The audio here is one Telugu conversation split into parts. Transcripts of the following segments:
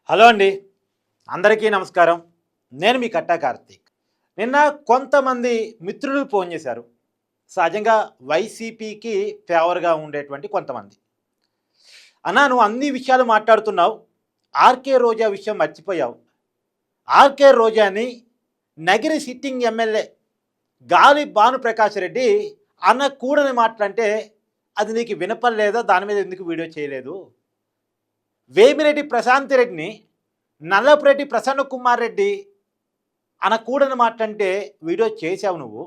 హలో అండి. అందరికీ నమస్కారం. నేను మీ కట్టా కార్తీక్. నిన్న కొంతమంది మిత్రులు ఫోన్ చేశారు. సహజంగా వైసీపీకి ఫేవర్‌గా ఉండేటువంటి కొంతమంది. "అన్నా నువ్వు అన్ని విషయాలు మాట్లాడుతున్నావు. ఆర్‌కే రోజా విషయం మర్చిపోయావు. ఆర్‌కే రోజాని నగిరి సిట్టింగ్ ఎమ్మెల్యే గాలి భానుప్రకాష్ రెడ్డి అనకూడని మాటలంటే అది నీకు వినపడలేదా? దాని మీద ఎందుకు వీడియో చేయలేదు? వేమిరెడ్డి ప్రశాంత్ రెడ్డిని నల్లపురెడ్డి ప్రసన్న కుమార్ రెడ్డి అనకూడని మాటంటే వీడియో చేశావు నువ్వు.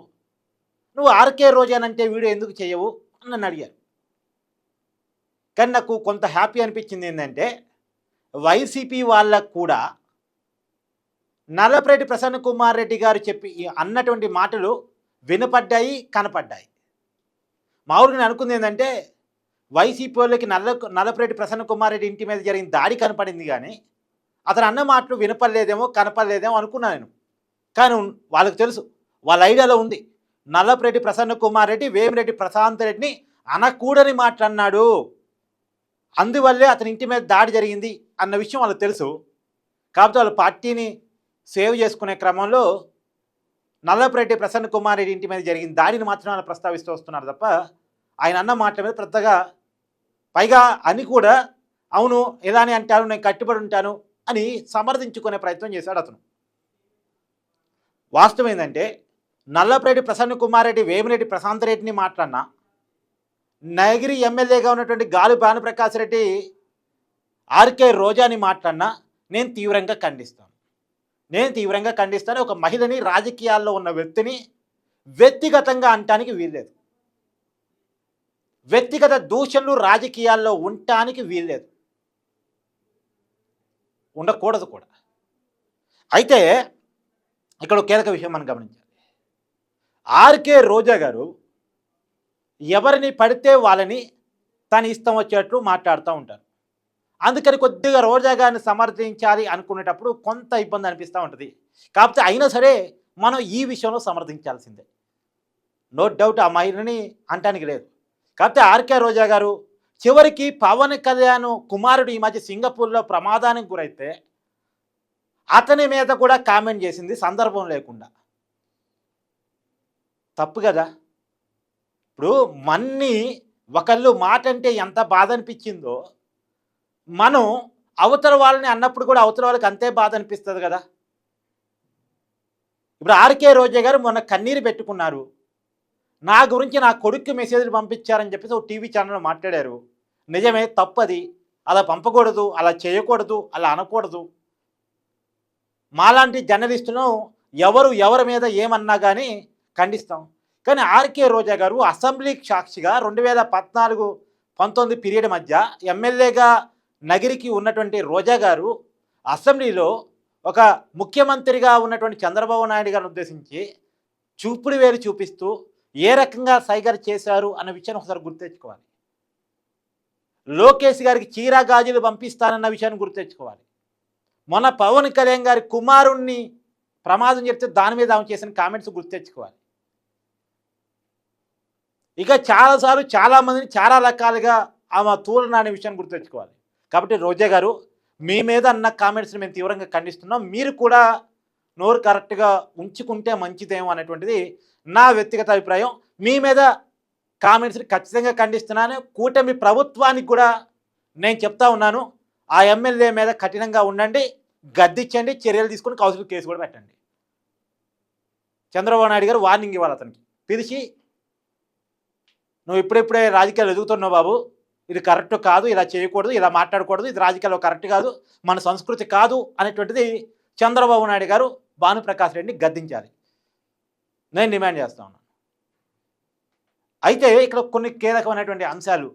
నువ్వు ఆర్కే రోజానంటే వీడియో ఎందుకు చేయవు అని నన్ను అడిగారు. కానీ నాకు కొంత హ్యాపీ అనిపించింది ఏంటంటే వైసీపీ వాళ్ళకు కూడా నల్లపురెడ్డి ప్రసన్న కుమార్ రెడ్డి గారు చెప్పి అన్నటువంటి మాటలు వినపడ్డాయి, కనపడ్డాయి. మామూలుగా నేను అనుకుంది ఏంటంటే వైసీపీ వాళ్ళకి నల్లపురెడ్డి ప్రసన్న కుమార్ రెడ్డి ఇంటి మీద జరిగిన దాడి కనపడింది కానీ అతను అన్న మాటలు వినపడలేదేమో, కనపడలేదేమో అనుకున్నాను నేను. కానీ వాళ్ళకి తెలుసు, వాళ్ళ ఐడియాలో ఉంది. నల్లపురెడ్డి ప్రసన్న కుమార్ రెడ్డి వేమిరెడ్డి ప్రశాంత్ రెడ్డిని అనకూడని మాట్లాడినాడు, అందువల్లే అతని ఇంటి మీద దాడి జరిగింది అన్న విషయం వాళ్ళకి తెలుసు. కాబట్టి వాళ్ళ పార్టీని సేవ్ చేసుకునే క్రమంలో నల్లపురెడ్డి ప్రసన్న కుమార్ రెడ్డి ఇంటి మీద జరిగిన దాడిని మాత్రం వాళ్ళు ప్రస్తావిస్తూ వస్తున్నారు తప్ప ఆయన అన్న మాటల మీద పెద్దగా, పైగా అని కూడా అవును ఇలానే అంటాను, నేను కట్టుబడి ఉంటాను అని సమర్థించుకునే ప్రయత్నం చేశాడు అతను. వాస్తవం ఏంటంటే నల్లపురెడ్డి ప్రసన్న కుమార్ రెడ్డి వేమిరెడ్డి ప్రశాంత్ రెడ్డిని మాట్లాడినా, నగిరి ఎమ్మెల్యేగా ఉన్నటువంటి గాలి భానుప్రకాష్ రెడ్డి ఆర్కే రోజాని మాట్లాడినా నేను తీవ్రంగా ఖండిస్తాను. ఒక మహిళని, రాజకీయాల్లో ఉన్న వ్యక్తిని వ్యక్తిగతంగా అనటానికి వీల్లేదు. వ్యక్తిగత దూషణలు రాజకీయాల్లో ఉండటానికి వీల్లేదు, ఉండకూడదు కూడా. అయితే ఇక్కడ కీలక విషయం మనం గమనించాలి. ఆర్కే రోజా గారు ఎవరిని పడితే వాళ్ళని తన ఇష్టం వచ్చేట్లు మాట్లాడుతూ ఉంటారు. అందుకని కొద్దిగా రోజా గారిని సమర్థించాలి అనుకునేటప్పుడు కొంత ఇబ్బంది అనిపిస్తూ ఉంటుంది. కాకపోతే అయినా సరే మనం ఈ విషయంలో సమర్థించాల్సిందే, నో డౌట్. ఆ మహిళని అనటానికి లేదు. కాకపోతే ఆర్కే రోజా గారు చివరికి పవన్ కళ్యాణ్ కుమారుడు ఈ మధ్య సింగపూర్లో ప్రమాదానికి గురైతే అతని మీద కూడా కామెంట్ చేసింది సందర్భం లేకుండా. తప్పు కదా. ఇప్పుడు మన్ని ఒకళ్ళు మాట అంటే ఎంత బాధ అనిపించిందో మనం అవతల వాళ్ళని అన్నప్పుడు కూడా అవతల వాళ్ళకి అంతే బాధ అనిపిస్తుంది కదా. ఇప్పుడు ఆర్కే రోజా గారు మొన్న కన్నీరు పెట్టుకున్నారు. నా గురించి నా కొడుక్కి మెసేజ్లు పంపించారని చెప్పేసి ఒక టీవీ ఛానల్లో మాట్లాడారు. నిజమే, తప్పది. అలా పంపకూడదు, అలా చేయకూడదు, అలా అనకూడదు. మాలాంటి జర్నలిస్టును ఎవరి మీద ఏమన్నా కానీ ఖండిస్తాం. కానీ ఆర్కే రోజా గారు అసెంబ్లీ సాక్షిగా 2014-19 పీరియడ్ మధ్య ఎమ్మెల్యేగా నగిరికి ఉన్నటువంటి రోజా గారు అసెంబ్లీలో ఒక ముఖ్యమంత్రిగా ఉన్నటువంటి చంద్రబాబు నాయుడు గారిని ఉద్దేశించి చూపుడు వేలు చూపిస్తూ ఏ రకంగా సైగలు చేశారు అన్న విషయాన్ని ఒకసారి గుర్తెచ్చుకోవాలి. లోకేష్ గారికి చీరా గాజులు పంపిస్తానన్న విషయాన్ని గుర్తెచ్చుకోవాలి. మొన్న పవన్ కళ్యాణ్ గారి కుమారుణ్ణి ప్రమాదం చెప్తే దాని మీద ఆమె చేసిన కామెంట్స్ గుర్తెచ్చుకోవాలి. ఇక చాలాసార్లు చాలామందిని చాలా రకాలుగా ఆమె తూలన అనే విషయాన్ని గుర్తెచ్చుకోవాలి. కాబట్టి రోజా గారు మీ మీద అన్న కామెంట్స్ని మేము తీవ్రంగా ఖండిస్తున్నాం. మీరు కూడా నోరు కరెక్ట్గా ఉంచుకుంటే మంచిదేమో అనేటువంటిది నా వ్యక్తిగత అభిప్రాయం. మీ మీద కామెంట్స్ని ఖచ్చితంగా ఖండిస్తున్నాను. కూటమి ప్రభుత్వానికి కూడా నేను చెప్తా ఉన్నాను, ఆ ఎమ్మెల్యే మీద కఠినంగా ఉండండి, గద్దించండి, చర్యలు తీసుకొని కౌన్సిల్ కేసు కూడా పెట్టండి. చంద్రబాబు నాయుడు గారు వార్నింగ్ ఇవ్వాలి అతనికి, పిలిచి నువ్వు ఇప్పుడిప్పుడే రాజకీయాలు ఎదుగుతున్నావు బాబు, ఇది కరెక్ట్ కాదు, ఇలా చేయకూడదు, ఇలా మాట్లాడకూడదు, ఇది రాజకీయాల్లో కరెక్ట్ కాదు, మన సంస్కృతి కాదు అనేటువంటిది చంద్రబాబు నాయుడు గారు భానుప్రకాష్ రెడ్డిని గద్దించాలి, నేను డిమాండ్ చేస్తా ఉన్నాను. అయితే ఇక్కడ కొన్ని కీలకమైనటువంటి అంశాలు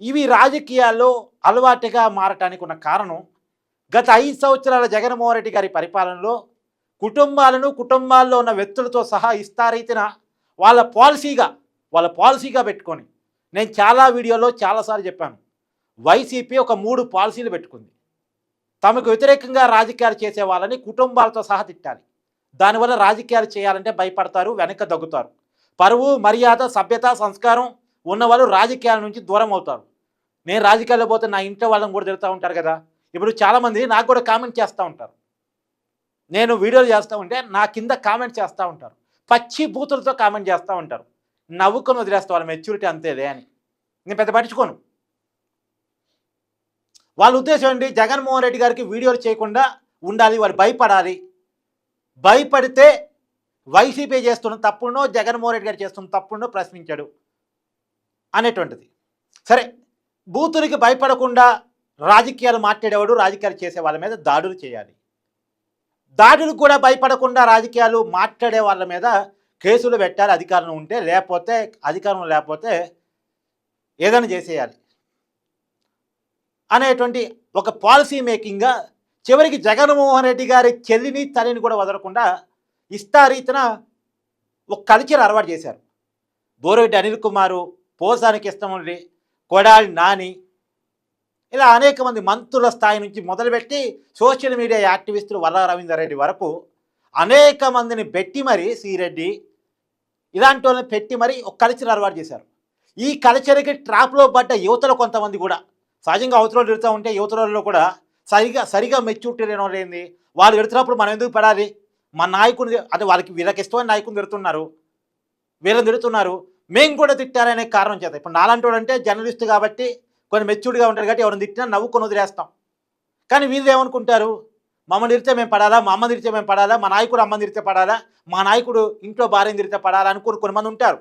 ఇవి రాజకీయాల్లో అలవాటుగా మారటానికి ఉన్న కారణం, గత 5 సంవత్సరాల జగన్మోహన్ రెడ్డి గారి పరిపాలనలో కుటుంబాల్లో ఉన్న వ్యక్తులతో సహా ఇష్టారీతిన వాళ్ళ పాలసీగా పెట్టుకొని, నేను చాలా వీడియోలో చాలాసార్లు చెప్పాను, వైసీపీ ఒక 3 పాలసీలు పెట్టుకుంది. తమకు వ్యతిరేకంగా రాజకీయాలు చేసే వాళ్ళని కుటుంబాలతో సహా తిట్టాలి. దానివల్ల రాజకీయాలు చేయాలంటే భయపడతారు, వెనక దగ్గుతారు. పరువు, మర్యాద, సభ్యత, సంస్కారం ఉన్నవాళ్ళు రాజకీయాల నుంచి దూరం అవుతారు. నేను రాజకీయాల్లో పోతే నా ఇంట్లో వాళ్ళని కూడా తిరుగుతూ ఉంటారు కదా. ఇప్పుడు చాలామంది నాకు కూడా కామెంట్ చేస్తూ ఉంటారు. నేను వీడియోలు చేస్తూ ఉంటే నా కింద కామెంట్ చేస్తూ ఉంటారు. పచ్చి బూతులతో కామెంట్ చేస్తూ ఉంటారు. నవ్వుకొని వదిలేస్తా వాళ్ళ మెచ్యూరిటీ అంతేలే అని. నేను పెద్ద పట్టించుకోను. వాళ్ళ ఉద్దేశం ఏంటి? జగన్మోహన్ రెడ్డి గారికి వీడియోలు చేయకుండా ఉండాలి, వాళ్ళు భయపడాలి. భయపడితే వైసీపీ చేస్తున్న తప్పునో జగన్మోహన్ రెడ్డి గారు చేస్తున్న తప్పునో ప్రశ్నించాడు అనేటువంటిది. సరే, బూతులకి భయపడకుండా రాజకీయాలు మాట్లాడేవాడు, రాజకీయాలు చేసే వాళ్ళ మీద దాడులు చేయాలి. దాడులకు కూడా భయపడకుండా రాజకీయాలు మాట్లాడే వాళ్ళ మీద కేసులు పెట్టాలి అధికారం ఉంటే, లేకపోతే అధికారం లేకపోతే ఏదైనా చేసేయాలి అనేటువంటి ఒక పాలసీ మేకింగ్గా చివరికి జగన్మోహన్ రెడ్డి గారి చెల్లిని తల్లిని కూడా వదలకుండా ఇష్టారీతిన ఒక కల్చర్ అలవాటు చేశారు. బోరెడ్డి అనిల్ కుమారు, పోసాని కృష్ణమురళి, కొడాలి నాని, ఇలా అనేక మంది మంత్రుల స్థాయి నుంచి మొదలుపెట్టి సోషల్ మీడియా యాక్టివిస్టులు వల్ల రవీందర్ రెడ్డి వరకు అనేక మందిని పెట్టి మరీ, శ్రీరెడ్డి ఇలాంటి వాళ్ళని పెట్టి మరీ ఒక కల్చర్ అలవాటు చేశారు. ఈ కల్చర్కి ట్రాప్లో పడ్డ యువతలు కొంతమంది కూడా సహజంగా అవతలలో తిడుతూ ఉంటే యువతలలో కూడా సరిగా మెచ్యూరిటీ లేని వాళ్ళు ఏంది, వాళ్ళు తిడుతున్నప్పుడు మనం ఎందుకు పడాలి? మా నాయకుని అంటే వీళ్ళకి ఇష్టమైన నాయకుని తిడుతున్నారు, వీళ్ళని తిడుతున్నారు, మేము కూడా తిట్టారనే కారణం చేత. ఇప్పుడు నాలాంటి అంటే జర్నలిస్ట్ కాబట్టి కొంచెం మెచ్యూర్డ్గా ఉంటారు కాబట్టి ఎవరిని తిట్టినా నవ్వుకొని వదిలేస్తాం. కానీ వీళ్ళు ఏమనుకుంటారు? మమ్మల్ని తిరిగితే మేము పడాలా, మా అమ్మని తిరిగితే మేము పడాలా, మా నాయకుడు అమ్మని తిరిగితే పడాలా, మా నాయకుడు ఇంట్లో భార్యని తిరిగితే పడాలా అనుకుని కొంతమంది ఉంటారు.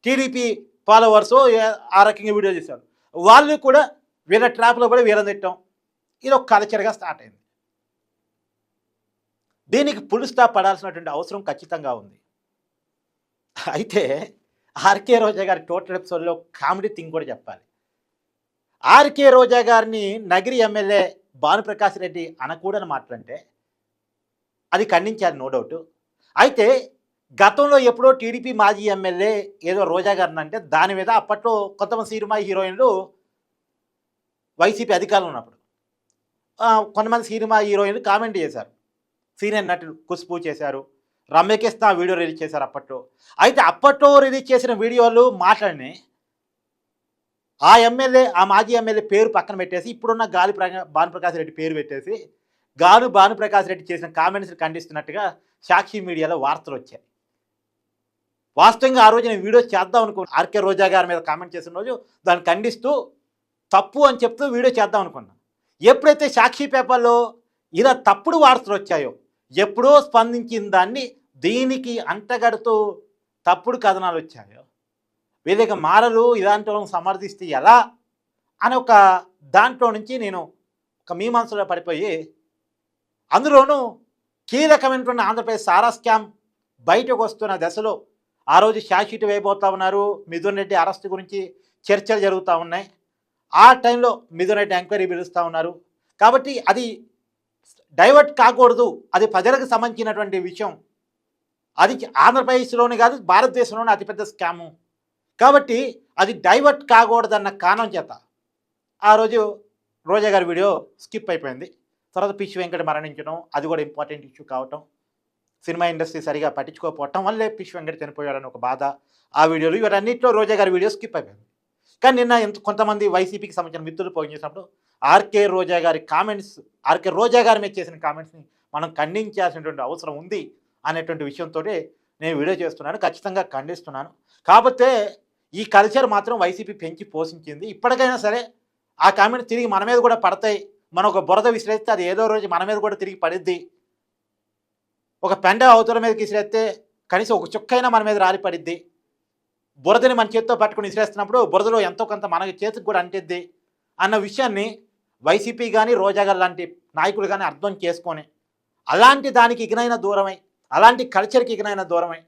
టీడీపీ ఫాలోవర్స్ ఆ రకంగా వీడియో చేశారు. వాళ్ళు కూడా వీళ్ళ ట్రాప్లో పడి వీళ్ళని తిట్టడం, ఇది ఒక కల్చర్గా స్టార్ట్ అయింది. దీనికి ఫుల్ స్టాప్ పడాల్సినటువంటి అవసరం ఖచ్చితంగా ఉంది. అయితే ఆర్కే రోజా గారి టోటల్ ఎపిసోడ్లో కామెడీ థింగ్ కూడా చెప్పాలి. ఆర్కే రోజా గారిని నగిరి ఎమ్మెల్యే భానుప్రకాష్ రెడ్డి అనకూడని మాటలంటే అది ఖండించారు, నో డౌట్. అయితే గతంలో ఎప్పుడో టీడీపీ మాజీ ఎమ్మెల్యే ఏదో రోజా గారిని అంటే దాని మీద అప్పట్లో కొంతమంది సినిమా హీరోయిన్లు వైసీపీ అధికారంలో ఉన్నప్పుడు కొంతమంది సినిమా హీరోయిన్లు కామెంట్ చేశారు. సీనియర్ నటులు ఖుష్బూ చేశారు, రమ్యకృష్ణ వీడియో రిలీజ్ చేశారు అప్పట్లో. అయితే అప్పట్లో రిలీజ్ చేసిన వీడియోలు మాట్లాడి ఆ ఎమ్మెల్యే, ఆ మాజీ ఎమ్మెల్యే పేరు పక్కన పెట్టేసి ఇప్పుడున్న భానుప్రకాష్ రెడ్డి పేరు పెట్టేసి భానుప్రకాష్ రెడ్డి చేసిన కామెంట్స్ని ఖండిస్తున్నట్టుగా సాక్షి మీడియాలో వార్తలు వచ్చాయి. వాస్తవంగా ఆ రోజు నేను వీడియో చేద్దాం అనుకున్నాను. ఆర్కే రోజా గారి మీద కామెంట్ చేసిన రోజు దాన్ని ఖండిస్తూ తప్పు అని చెప్తూ వీడియో చేద్దాం అనుకున్నాను. ఎప్పుడైతే సాక్షి పేపర్లో ఇలా తప్పుడు వార్తలు వచ్చాయో, ఎప్పుడో స్పందించిన దాన్ని దీనికి అంటగడుతూ తప్పుడు కథనాలు వచ్చాయో, వీళ్ళకి మారలు ఇలాంటి వాళ్ళని సమర్థిస్తే ఎలా అని ఒక దాంట్లో నుంచి నేను ఒక మీమాంసలో పడిపోయి, అందులోనూ కీలకమైనటువంటి ఆంధ్రప్రదేశ్ సారా స్కామ్ బయటకు వస్తున్న దశలో ఆ రోజు షాషీట్ వేయబోతూ ఉన్నారు. మిథున్ రెడ్డి అరెస్ట్ గురించి చర్చలు జరుగుతూ ఉన్నాయి. ఆ టైంలో మిథున్ రెడ్డి ఎంక్వైరీ పిలుస్తూ ఉన్నారు. కాబట్టి అది డైవర్ట్ కాకూడదు, అది ప్రజలకు సంబంధించినటువంటి విషయం, అది ఆంధ్రప్రదేశ్లోనే కాదు భారతదేశంలోనే అతిపెద్ద స్కాము, కాబట్టి అది డైవర్ట్ కాకూడదన్న కారణం చేత ఆ రోజు రోజా గారి వీడియో స్కిప్ అయిపోయింది. తర్వాత పిచ్చి వెంకట మరణించడం, అది కూడా ఇంపార్టెంట్ ఇష్యూ కావటం, సినిమా ఇండస్ట్రీ సరిగా పట్టించుకోకపోవటం వల్లే పిచ్చి వెంకట చనిపోయాడని ఒక బాధ, ఆ వీడియోలు ఇవన్నింటిలో రోజా గారి వీడియో స్కిప్ అయిపోయింది. కానీ నిన్న కొంతమంది వైసీపీకి సంబంధించిన మిత్రులు పోయి చేసినప్పుడు ఆర్కే రోజా గారి కామెంట్స్, ఆర్కే రోజా గారి మీద చేసిన కామెంట్స్ని మనం ఖండించాల్సినటువంటి అవసరం ఉంది అనేటువంటి విషయంతో నేను వీడియో చేస్తున్నాను. ఖచ్చితంగా ఖండిస్తున్నాను. కాకపోతే ఈ కల్చర్ మాత్రం వైసీపీ పెంచి పోషించింది. ఇప్పటికైనా సరే ఆ కామెంట్స్ తిరిగి మన మీద కూడా పడతాయి. మనం ఒక బురద విసిరేస్తే అది ఏదో రోజు మన మీద కూడా తిరిగి పడిద్ది. ఒక పెండ అవతల మీదకి విసిరేస్తే కనీసం ఒక చుక్కైనా మన మీద రాలి పడిద్ది. బురదని మన చేతితో పట్టుకుని విసిరేస్తున్నప్పుడు బురదలో ఎంతో కొంత మన చేతికి కూడా అంటిద్ది అన్న విషయాన్ని వైసీపీ కానీ రోజా గారు లాంటి నాయకులు కానీ అర్థం చేసుకొని అలాంటి దానికి ఇకనైనా దూరమై, అలాంటి కల్చర్కి ఇకనైనా దూరమై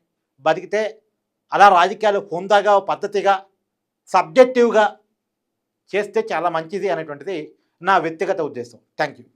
బతికితే అలా రాజకీయాలు హుందాగా, పద్ధతిగా, సబ్జెక్టివ్గా చేస్తే చాలా మంచిది అనేటువంటిది నా వ్యక్తిగత ఉద్దేశం. Thank you.